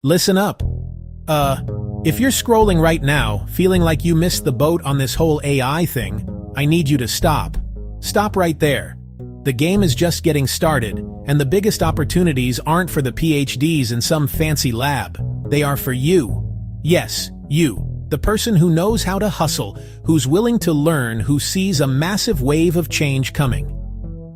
Listen up. If you're scrolling right now, feeling like you missed the boat on this whole AI thing, I need you to stop. Stop right there. The game is just getting started, and the biggest opportunities aren't for the PhDs in some fancy lab. They are for you. Yes, you. The person who knows how to hustle, who's willing to learn, who sees a massive wave of change coming.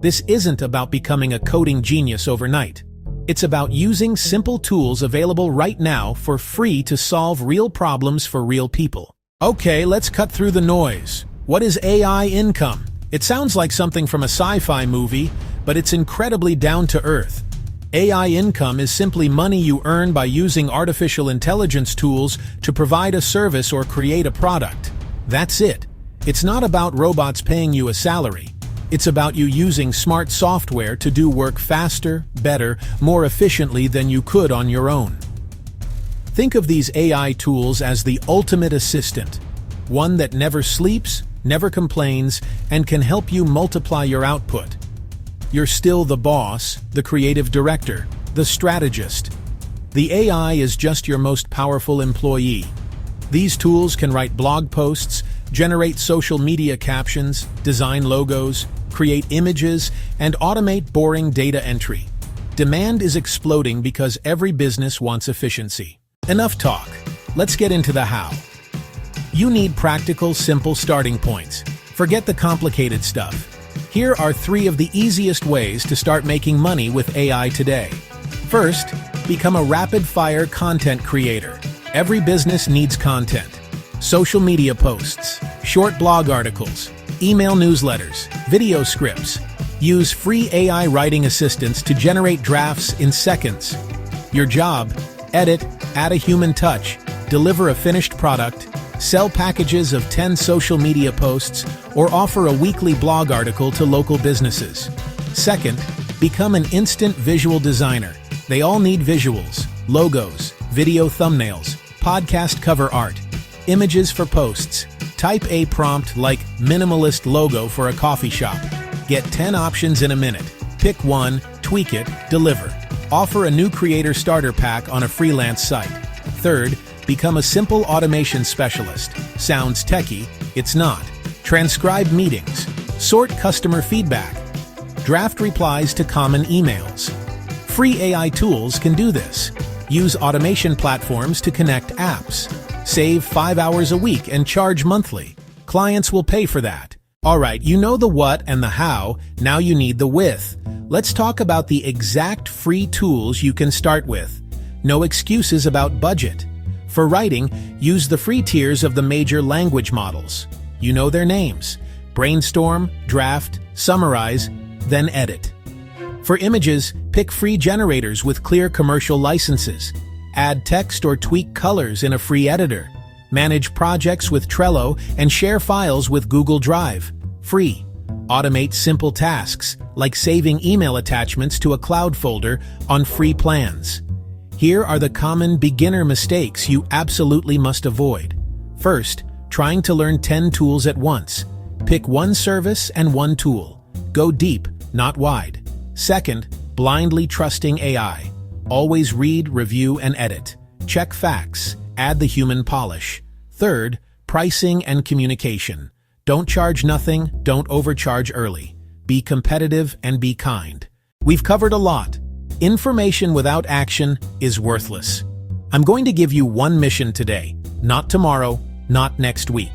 This isn't about becoming a coding genius overnight. It's about using simple tools available right now for free to solve real problems for real people. Okay, let's cut through the noise. What is AI income? It sounds like something from a sci-fi movie, but it's incredibly down to earth. AI income is simply money you earn by using artificial intelligence tools to provide a service or create a product. That's it. It's not about robots paying you a salary. It's about you using smart software to do work faster, better, more efficiently than you could on your own. Think of these AI tools as the ultimate assistant, one that never sleeps, never complains, and can help you multiply your output. You're still the boss, the creative director, the strategist. The AI is just your most powerful employee. These tools can write blog posts, generate social media captions, design logos, create images, and automate boring data entry. Demand is exploding because every business wants efficiency. Enough talk. Let's get into the how. You need practical, simple starting points. Forget the complicated stuff. Here are 3 of the easiest ways to start making money with AI today. First, become a rapid-fire content creator. Every business needs content. Social media posts, short blog articles, email newsletters, video scripts. Use free AI writing assistants to generate drafts in seconds. Your job: edit, add a human touch, deliver a finished product, sell packages of 10 social media posts, or offer a weekly blog article to local businesses. Second, become an instant visual designer. They all need visuals, logos, video thumbnails, podcast cover art, images for posts. Type a prompt like minimalist logo for a coffee shop. Get 10 options in a minute. Pick one, tweak it, deliver. Offer a new creator starter pack on a freelance site. Third, become a simple automation specialist. Sounds techie, it's not. Transcribe meetings. Sort customer feedback. Draft replies to common emails. Free AI tools can do this. Use automation platforms to connect apps. Save 5 hours a week and charge monthly. Clients will pay for that. Alright, you know the what and the how, now you need the with. Let's talk about the exact free tools you can start with. No excuses about budget. For writing, use the free tiers of the major language models. You know their names: Brainstorm, Draft, Summarize, then Edit. For images, pick free generators with clear commercial licenses. Add text or tweak colors in a free editor. Manage projects with Trello and share files with Google Drive. Free. Automate simple tasks, like saving email attachments to a cloud folder on free plans. Here are the common beginner mistakes you absolutely must avoid. First, trying to learn 10 tools at once. Pick one service and one tool. Go deep, not wide. Second, blindly trusting AI. Always read, review, and edit. Check facts. Add the human polish. Third, pricing and communication. Don't charge nothing, don't overcharge early. Be competitive and be kind. We've covered a lot. Information without action is worthless. I'm going to give you one mission today. Not tomorrow, not next week.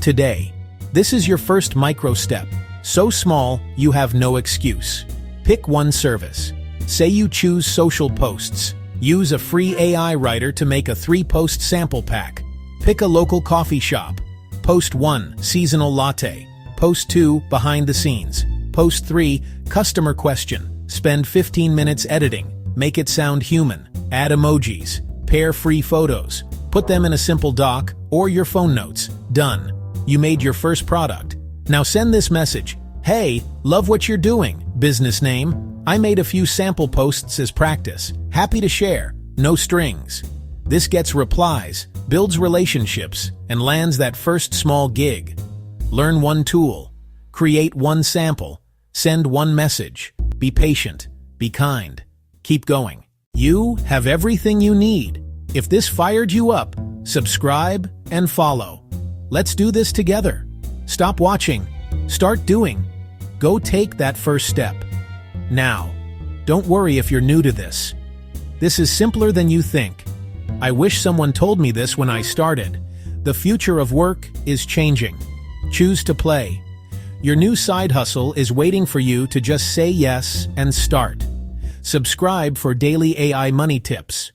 Today. This is your first micro step. So small, you have no excuse. Pick one service. Say you choose social posts. Use a free AI writer to make a 3-post sample pack. Pick a local coffee shop. Post 1, seasonal latte. Post 2, behind the scenes. Post 3, customer question. Spend 15 minutes editing. Make it sound human. Add emojis. Pair free photos. Put them in a simple doc or your phone notes. Done. You made your first product. Now send this message. Hey, love what you're doing. Business name. I made a few sample posts as practice. Happy to share. No strings. This gets replies, builds relationships, and lands that first small gig. Learn one tool. Create one sample. Send one message. Be patient. Be kind. Keep going. You have everything you need. If this fired you up, subscribe and follow. Let's do this together. Stop watching. Start doing. Go take that first step. Now, don't worry if you're new to this. This is simpler than you think. I wish someone told me this when I started. The future of work is changing. Choose to play. Your new side hustle is waiting for you to just say yes and start. Subscribe for daily AI money tips.